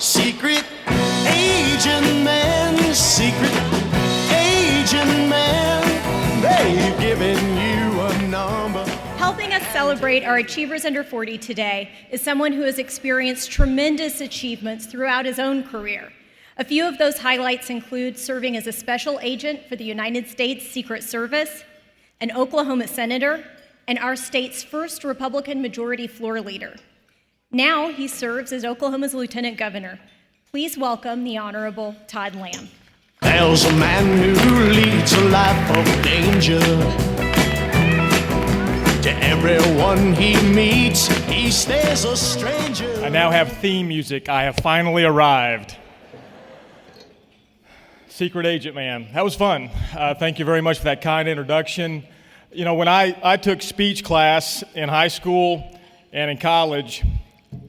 Secret agent man, secret agent man, they've given you a number. Helping us celebrate our Achievers Under 40 today is someone who has experienced tremendous achievements throughout his own career. A few of those highlights include serving as a special agent for the United States Secret Service, an Oklahoma senator, and our state's first Republican majority floor leader. Now he serves as Oklahoma's lieutenant governor. Please welcome the Honorable Todd Lamb. There's a man who leads a life of danger. To everyone he meets, he stays a stranger. I now have theme music. I have finally arrived. Secret Agent Man. That was fun. Thank you very much for that kind introduction. You know, when I took speech class in high school and in college,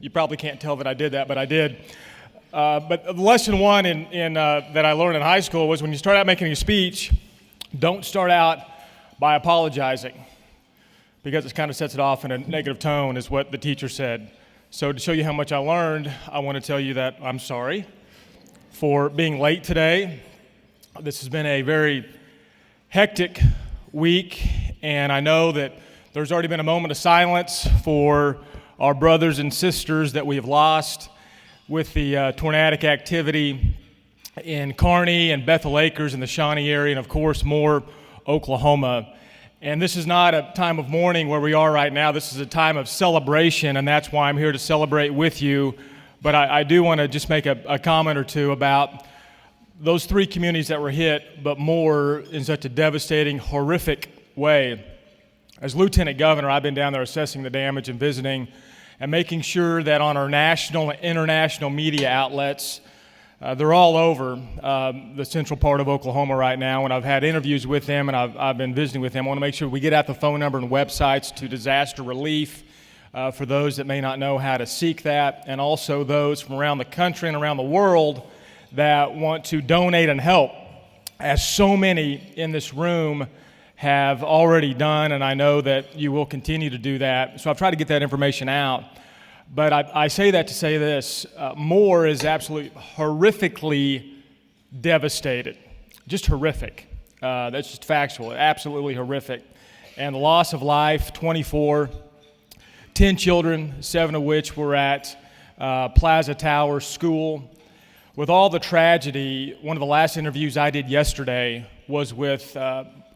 you probably can't tell that I did that, but I did. But lesson one that I learned in high school was when you start out making a speech, don't start out by apologizing, because it kind of sets it off in a negative tone, is what the teacher said. So to show you how much I learned, I want to tell you that I'm sorry for being late today. This has been a very hectic week, and I know that there's already been a moment of silence for our brothers and sisters that we have lost with the tornadic activity in Kearney and Bethel Acres in the Shawnee area, and of course Moore, Oklahoma. And this is not a time of mourning where we are right now. This is a time of celebration, and that's why I'm here to celebrate with you. But I do want to just make a comment or two about those three communities that were hit, but Moore in such a devastating, horrific way. As Lieutenant Governor, I've been down there assessing the damage and visiting and making sure that on our national and international media outlets, they're all over the central part of Oklahoma right now, and I've had interviews with them, and I've been visiting with them. I want to make sure we get out the phone number and websites to disaster relief for those that may not know how to seek that, and also those from around the country and around the world that want to donate and help, as so many in this room have already done, and I know that you will continue to do that. So I've tried to get that information out. But I say that to say this, Moore is absolutely horrifically devastated, just horrific. That's just factual, absolutely horrific. And the loss of life, 24, 10 children, 7 of which were at Plaza Tower School. With all the tragedy, one of the last interviews I did yesterday was with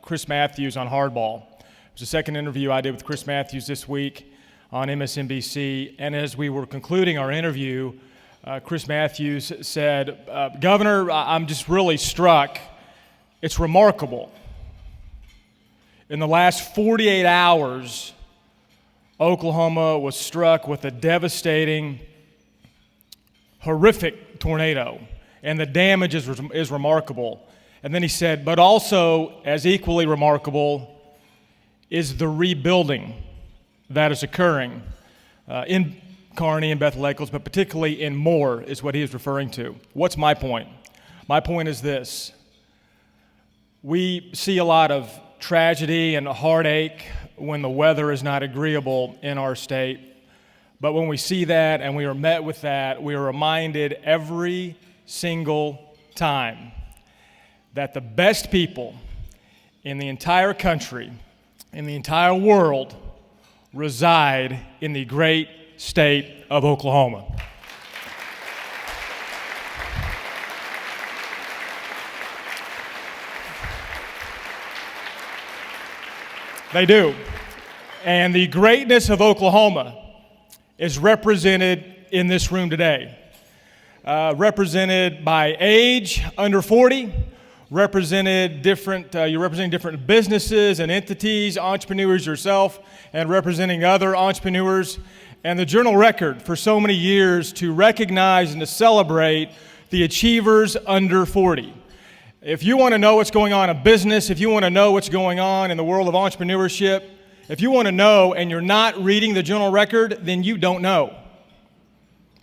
Chris Matthews on Hardball. It was the second interview I did with Chris Matthews this week on MSNBC, and as we were concluding our interview, Chris Matthews said, Governor, I'm just really struck. It's remarkable. In the last 48 hours, Oklahoma was struck with a devastating, horrific tornado, and the damage is remarkable. And then he said, but also as equally remarkable is the rebuilding that is occurring in Kearney and Bethel Acres, but particularly in Moore is what he is referring to. What's my point? My point is this. We see a lot of tragedy and heartache when the weather is not agreeable in our state. But when we see that and we are met with that, we are reminded every single time that the best people in the entire country, in the entire world, reside in the great state of Oklahoma. They do. And the greatness of Oklahoma is represented in this room today. Represented by age, under 40, you're representing different businesses and entities, entrepreneurs yourself, and representing other entrepreneurs, and the Journal Record for so many years to recognize and to celebrate the Achievers Under 40. If you want to know what's going on in business, if you want to know what's going on in the world of entrepreneurship, if you want to know and you're not reading the Journal Record, then you don't know.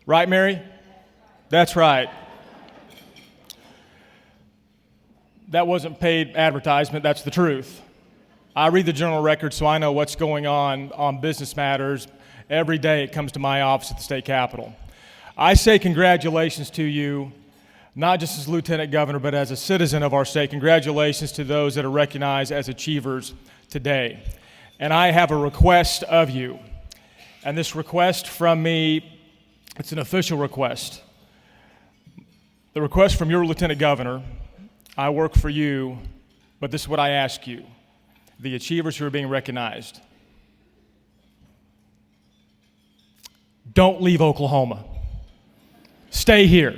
Right, Mary? That's right. That wasn't paid advertisement, that's the truth. I read the Journal Record so I know what's going on business matters. Every day it comes to my office at the state capitol. I say congratulations to you, not just as Lieutenant Governor, but as a citizen of our state. Congratulations to those that are recognized as achievers today. And I have a request of you. And this request from me, it's an official request. The request from your Lieutenant Governor, I work for you, but this is what I ask you, the achievers who are being recognized. Don't leave Oklahoma. Stay here.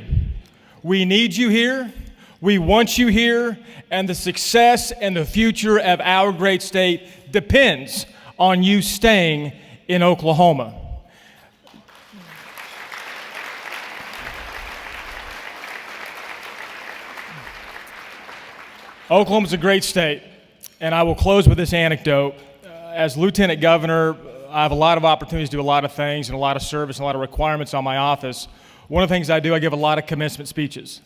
We need you here. We want you here. And the success and the future of our great state depends on you staying in Oklahoma. Oklahoma's a great state, and I will close with this anecdote. As Lieutenant Governor, I have a lot of opportunities to do a lot of things and a lot of service and a lot of requirements on my office. One of the things I do, I give a lot of commencement speeches.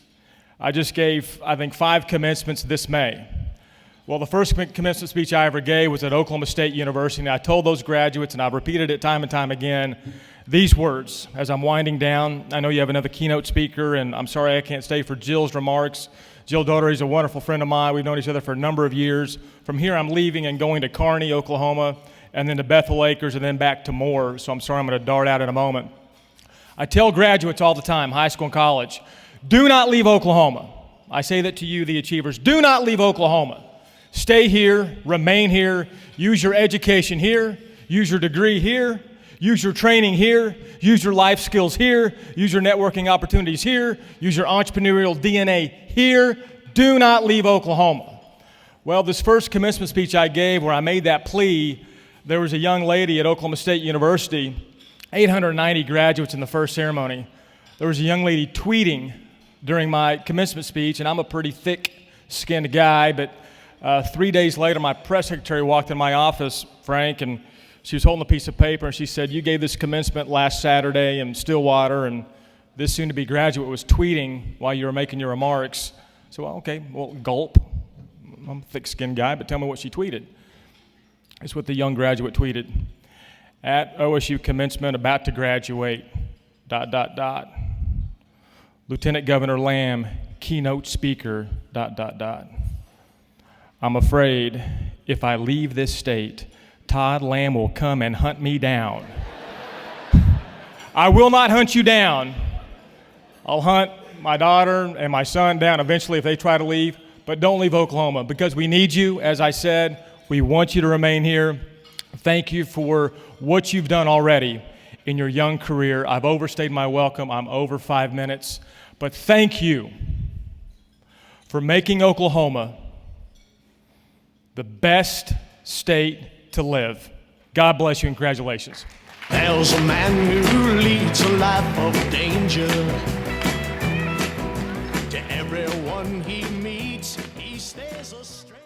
I just gave, I think, 5 commencements this May. Well, the first commencement speech I ever gave was at Oklahoma State University, and I told those graduates, and I've repeated it time and time again, these words as I'm winding down. I know you have another keynote speaker, and I'm sorry I can't stay for Jill's remarks. Jill Doherty is a wonderful friend of mine. We've known each other for a number of years. From here, I'm leaving and going to Kearney, Oklahoma, and then to Bethel Acres, and then back to Moore. So I'm sorry, I'm going to dart out in a moment. I tell graduates all the time, high school and college, do not leave Oklahoma. I say that to you, the achievers. Do not leave Oklahoma. Stay here, remain here, use your education here, use your degree here, use your training here, use your life skills here, use your networking opportunities here, use your entrepreneurial DNA here. Do not leave Oklahoma. Well, this first commencement speech I gave where I made that plea, there was a young lady at Oklahoma State University, 890 graduates in the first ceremony. There was a young lady tweeting during my commencement speech, and I'm a pretty thick-skinned guy, but 3 days later, my press secretary walked in my office, Frank, and she was holding a piece of paper, and she said, you gave this commencement last Saturday in Stillwater, and this soon-to-be graduate was tweeting while you were making your remarks. So, well, okay, well, gulp. I'm a thick-skinned guy, but tell me what she tweeted. It's what the young graduate tweeted. At OSU commencement, about to graduate, ... Lieutenant Governor Lamb, keynote speaker, ... I'm afraid if I leave this state, Todd Lamb will come and hunt me down. I will not hunt you down. I'll hunt my daughter and my son down eventually if they try to leave, but don't leave Oklahoma because we need you. As I said, we want you to remain here. Thank you for what you've done already in your young career. I've overstayed my welcome. I'm over 5 minutes, but thank you for making Oklahoma the best state to live. God bless you and congratulations. There's a man who leads a life of danger. To everyone he meets, he stays a stranger.